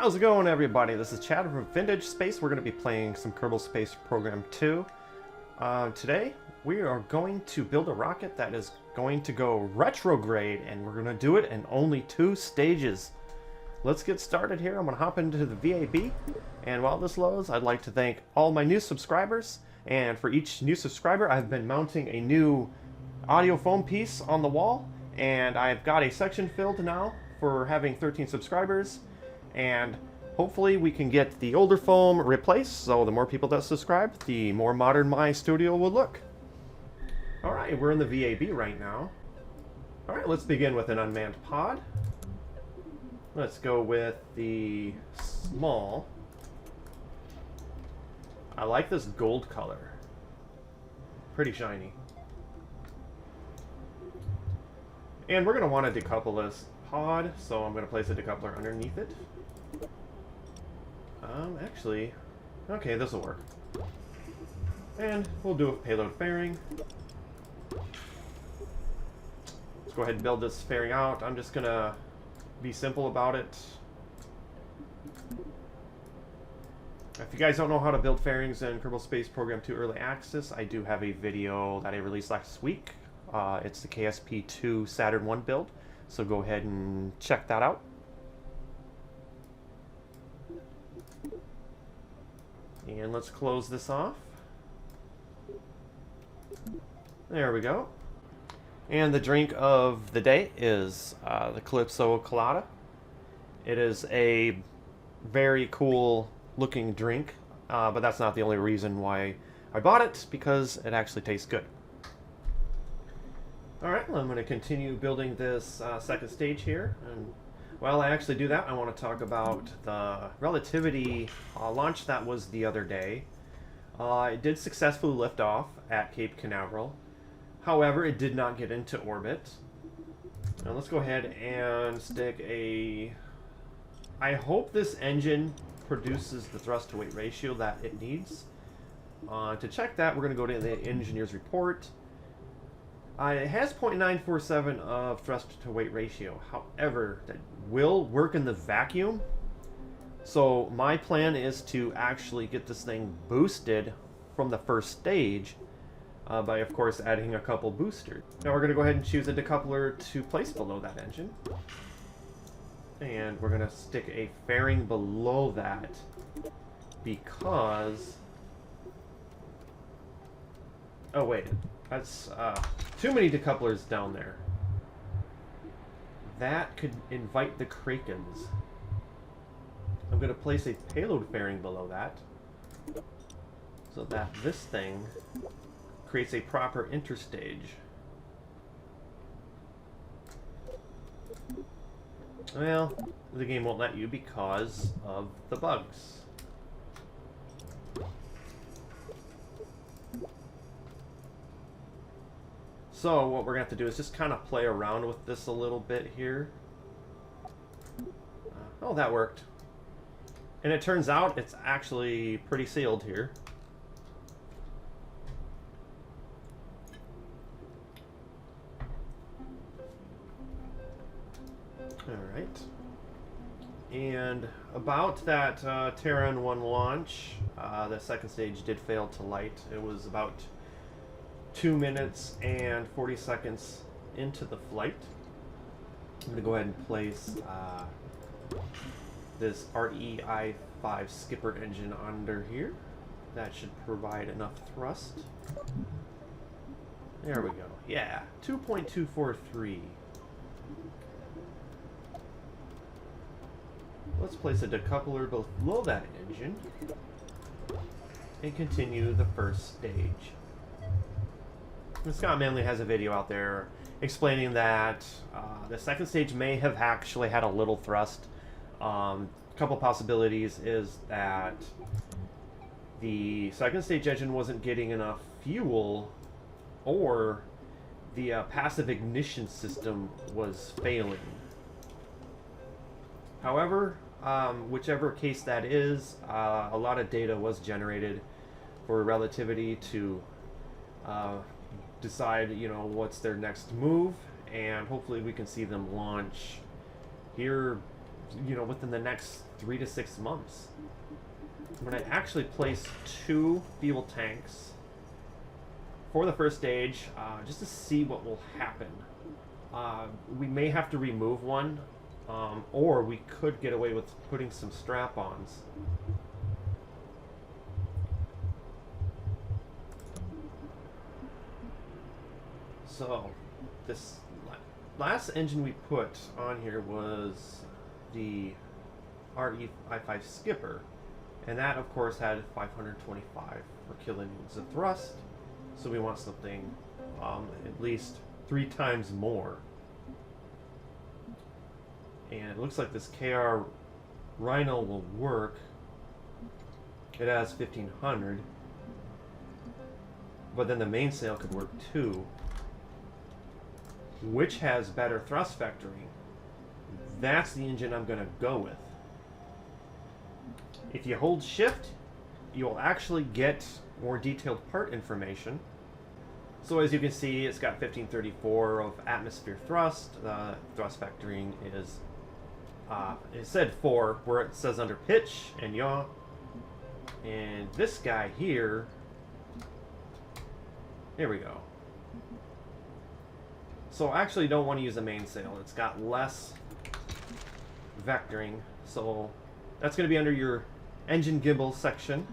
How's it going, everybody? This is Chad from Vintage Space. We're going to be playing some Kerbal Space Program 2. Today, we are going to build a rocket that is going to go retrograde, and we're going to do it in only 2 stages. Let's get started here. I'm going to hop into the VAB, and while this loads, I'd like to thank all my new subscribers. And for each new subscriber, I've been mounting a new audio foam piece on the wall, and I've got a section filled now for having 13 subscribers. And hopefully we can get the older foam replaced, so the more people that subscribe, the more modern my studio will look. Alright, we're in the VAB right now. Alright, let's begin with an unmanned pod. Let's go with the small. I like this gold color. Pretty shiny. And we're going to want to decouple this pod, so I'm going to place a decoupler underneath it. Actually, okay, this will work. And we'll do a payload fairing. Let's go ahead and build this fairing out. I'm just gonna be simple about it. If you guys don't know how to build fairings in Kerbal Space Program 2 Early Access, I do have a video that I released last week. It's the KSP 2 Saturn I build, so go ahead and check that out. And let's close this off. There we go. And the drink of the day is the Calypso Colada. It is a very cool looking drink, but that's not the only reason why I bought it, because it actually tastes good. Alright, well, I'm going to continue building this second stage here. And while I actually do that, I want to talk about the Relativity launch that was the other day. It did successfully lift off at Cape Canaveral. However, it did not get into orbit. Now let's go ahead and stick a... I hope this engine produces the thrust to weight ratio that it needs. To check that, we're going to go to the engineer's report. It has 0.947 of thrust to weight ratio. However, that will work in the vacuum. So my plan is to actually get this thing boosted from the first stage by, of course, adding a couple boosters. Now we're going to go ahead and choose a decoupler to place below that engine. And we're going to stick a fairing below that because... Oh, wait. That's too many decouplers down there. That could invite the Krakens. I'm going to place a payload fairing below that so that this thing creates a proper interstage. Well, the game won't let you because of the bugs. So what we're going to have to do is just kind of play around with this a little bit here. Oh, that worked. And it turns out it's actually pretty sealed here. Alright. And about that Terran I launch, the second stage did fail to light. It was about 2 minutes and 40 seconds into the flight. I'm going to go ahead and place this REI-5 skipper engine under here. That should provide enough thrust. There we go. Yeah, 2.243. Let's place a decoupler below that engine and continue the first stage. Scott Manley has a video out there explaining that the second stage may have actually had a little thrust. A couple possibilities is that the second stage engine wasn't getting enough fuel, or the passive ignition system was failing. However, whichever case that is, a lot of data was generated for Relativity to decide, you know, what's their next move, and hopefully we can see them launch here you know, within the next 3 to 6 months. I'm going to actually place 2 fuel tanks for the first stage, just to see what will happen. We may have to remove one, or we could get away with putting some strap-ons. So, this last engine we put on here was the RE-I5 Skipper, and that of course had 525 per kilonewtons of thrust, so we want something at least 3 times more. And it looks like this KR Rhino will work. It has 1500, but then the mainsail could work too. Which has better thrust vectoring? That's the engine I'm going to go with. If you hold shift, you'll actually get more detailed part information. So as you can see, it's got 1534 of atmosphere thrust. The thrust vectoring is, it said 4, where it says under pitch and yaw. And this guy here, there we go. So I actually don't want to use a mainsail. It's got less vectoring. So that's going to be under your engine gimbal section.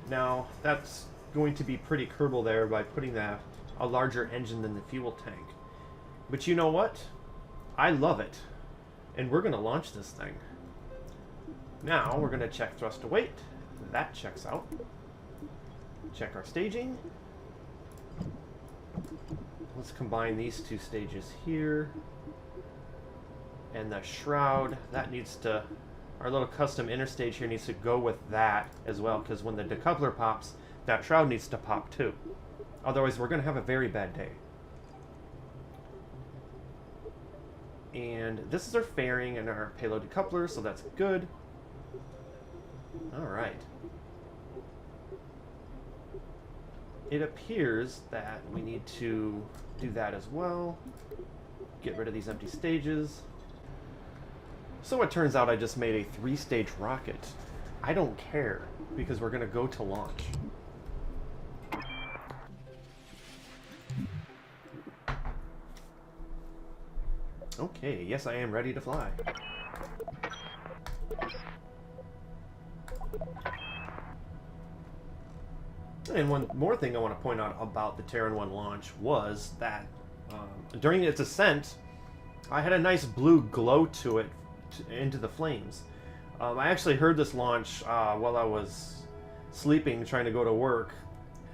Now that's going to be pretty Kerbal there by putting that a larger engine than the fuel tank. But you know what? I love it. And we're going to launch this thing. Now we're going to check thrust to weight. That checks out. Check our staging. Let's combine these 2 stages here. And the shroud, that needs to, our little custom interstage here needs to go with that as well, because when the decoupler pops, that shroud needs to pop too. Otherwise, we're going to have a very bad day. And this is our fairing and our payload decoupler, so that's good. Alright. It appears that we need to do that as well. Get rid of these empty stages. So it turns out I just made a 3-stage rocket. I don't care, because we're going to go to launch. Okay, yes I am ready to fly. And one more thing I want to point out about the Terran I launch was that during its ascent, I had a nice blue glow to it into the flames. I actually heard this launch while I was sleeping, trying to go to work.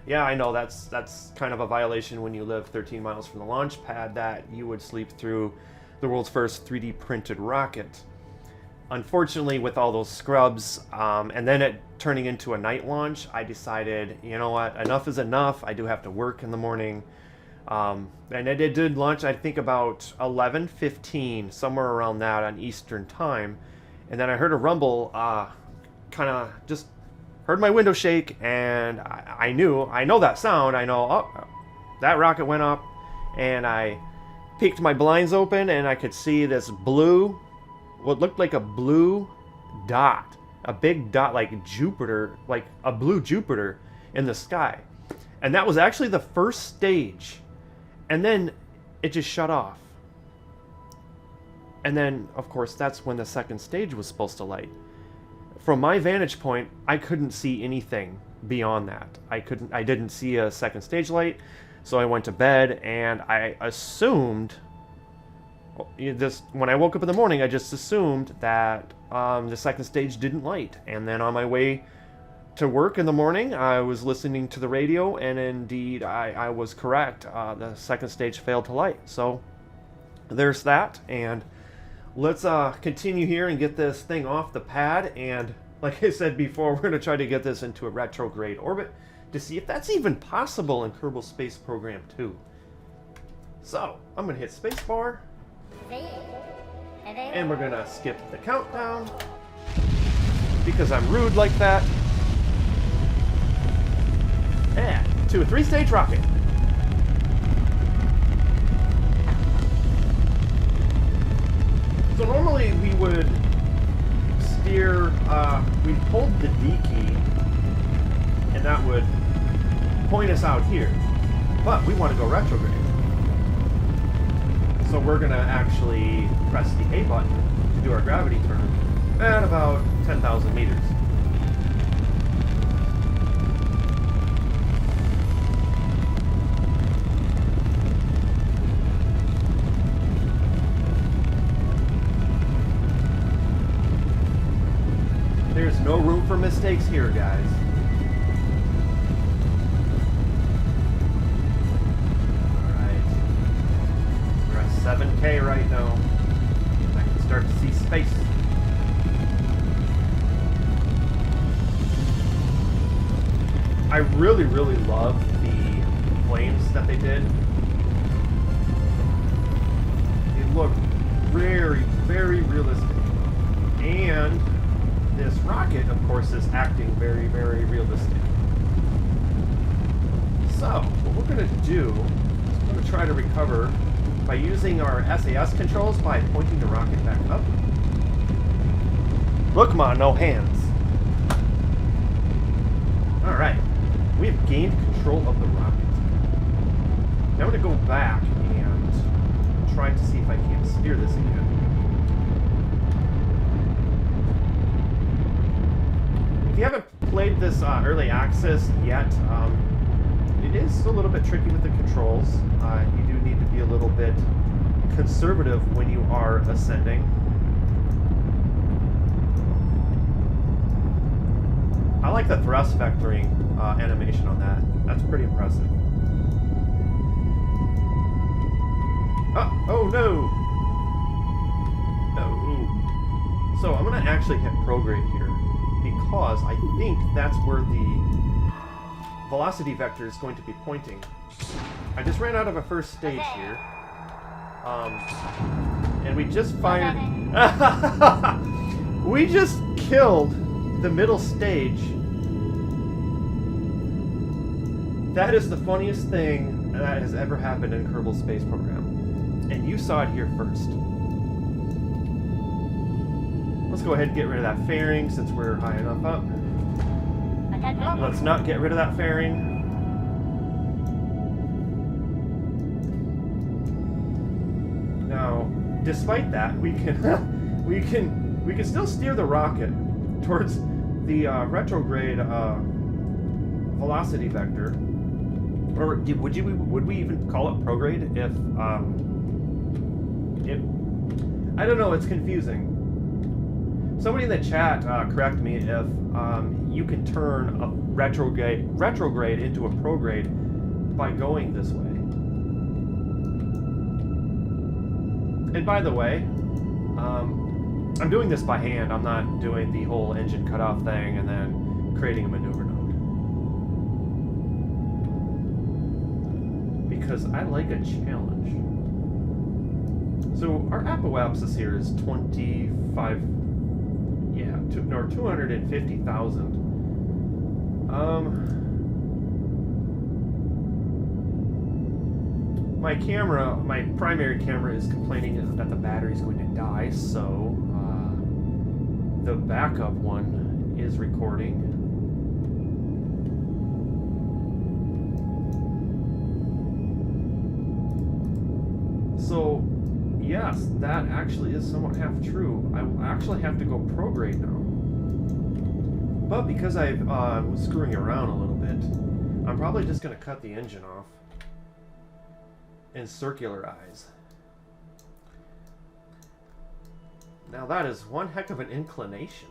Yeah, I know that's kind of a violation when you live 13 miles from the launch pad, that you would sleep through the world's first 3D printed rocket. Unfortunately, with all those scrubs, and then it turning into a night launch, I decided, you know what, enough is enough. I do have to work in the morning. And it did launch, I think, about 11:15, somewhere around that on Eastern time. And then I heard a rumble, kind of just heard my window shake, and I know that sound. I know, oh, that rocket went up, and I peeked my blinds open, and I could see this blue, what looked like a blue dot, a big dot like Jupiter, like a blue Jupiter in the sky. And that was actually the first stage. And then it just shut off. And then, of course, that's when the second stage was supposed to light. From my vantage point, I couldn't see anything beyond that. I didn't see a second stage light, so I went to bed, and I assumed this, when I woke up in the morning, I just assumed that the second stage didn't light. And then on my way to work in the morning, I was listening to the radio, and indeed I was correct. The second stage failed to light. So there's that, and let's continue here and get this thing off the pad. And like I said before, we're going to try to get this into a retrograde orbit to see if that's even possible in Kerbal Space Program 2. So I'm going to hit spacebar, and we're going to skip the countdown because I'm rude like that. And to a 3-stage rocket. So normally we would steer, we'd hold the D key, and that would point us out here. But we want to go retrograde. So we're going to actually press the A button to do our gravity turn at about 10,000 meters. There's no room for mistakes here, guys. Alright. We're at 7K right now. I can start to see space. I really, really love the flames that they did. They look very, very realistic. And this rocket, of course, is acting very, very realistic. So, what we're going to do is we're going to try to recover by using our SAS controls by pointing the rocket back up. Look, ma, no hands. Alright, we have gained control of the rocket. Now I'm going to go back and try to see if I can't steer this again. If you haven't played this early access yet, it is a little bit tricky with the controls. You do need to be a little bit conservative when you are ascending. I like the thrust vectoring animation on that. That's pretty impressive. Oh no! No. So I'm going to actually hit prograde here, because I think that's where the velocity vector is going to be pointing. I just ran out of a first stage here. And we just fired... We just killed the middle stage. That is the funniest thing that has ever happened in Kerbal Space Program. And you saw it here first. Let's go ahead and get rid of that fairing since we're high enough up. Let's not get rid of that fairing. Now, despite that, we can we can still steer the rocket towards the retrograde velocity vector. Or would we even call it prograde if I don't know, it's confusing. Somebody in the chat correct me if you can turn a retrograde into a prograde by going this way. And by the way, I'm doing this by hand. I'm not doing the whole engine cutoff thing and then creating a maneuver node. Because I like a challenge. So our apoapsis here is 25... Yeah, 250,000. My camera, my primary camera is complaining that the battery is going to die, so the backup one is recording. So, yes, that actually is somewhat half true. I will actually have to go prograde now. But because I was screwing around a little bit, I'm probably just going to cut the engine off and circularize. Now that is one heck of an inclination.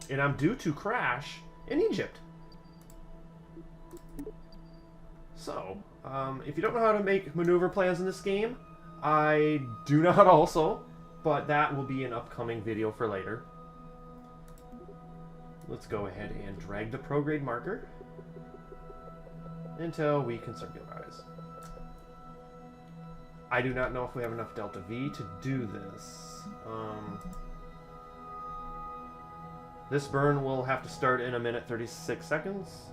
And I'm due to crash in Egypt. So, if you don't know how to make maneuver plans in this game, I do not also, but that will be an upcoming video for later. Let's go ahead and drag the prograde marker until we can circularize. I do not know if we have enough delta V to do this. This burn will have to start in 1:36 seconds.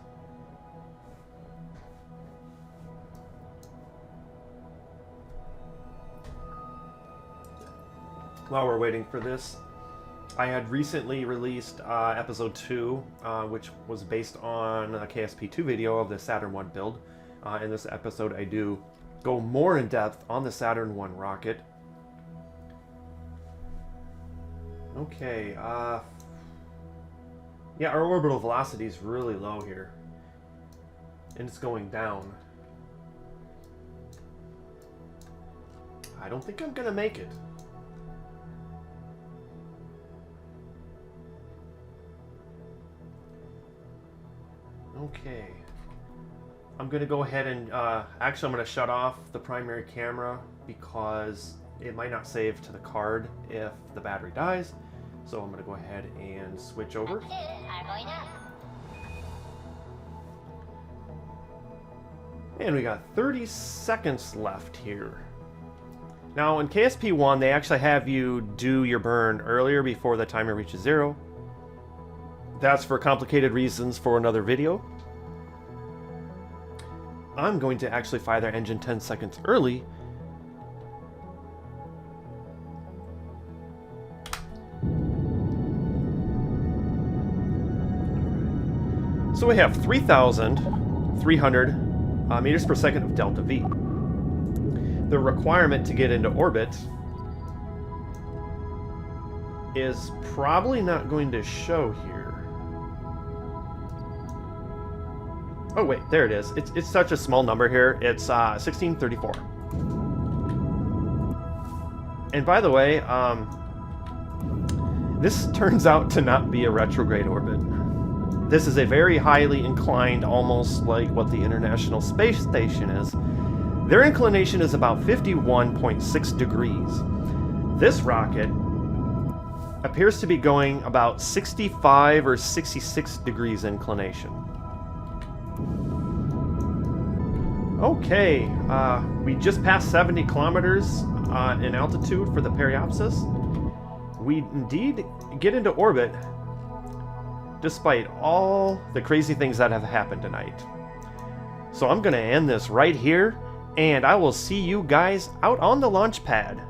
while we're waiting for this, I had recently released episode 2, which was based on a KSP 2 video of the Saturn I build. In this episode, I do go more in depth on the Saturn I rocket. Okay, yeah, our orbital velocity is really low here, and it's going down. I don't think I'm gonna make it. Okay. I'm gonna go ahead and, actually I'm gonna shut off the primary camera because it might not save to the card if the battery dies. So I'm gonna go ahead and switch over. And we got 30 seconds left here. Now in KSP 1, they actually have you do your burn earlier before the timer reaches 0. That's for complicated reasons for another video. I'm going to actually fire their engine 10 seconds early. So we have 3,300 meters per second of delta V. The requirement to get into orbit is probably not going to show here. Oh wait, there it is. It's such a small number here. It's 1634. And by the way, this turns out to not be a retrograde orbit. This is a very highly inclined, almost like what the International Space Station is. Their inclination is about 51.6 degrees. This rocket appears to be going about 65 or 66 degrees inclination. Okay, we just passed 70 kilometers in altitude for the Periapsis. We indeed get into orbit despite all the crazy things that have happened tonight. So I'm going to end this right here, and I will see you guys out on the launch pad.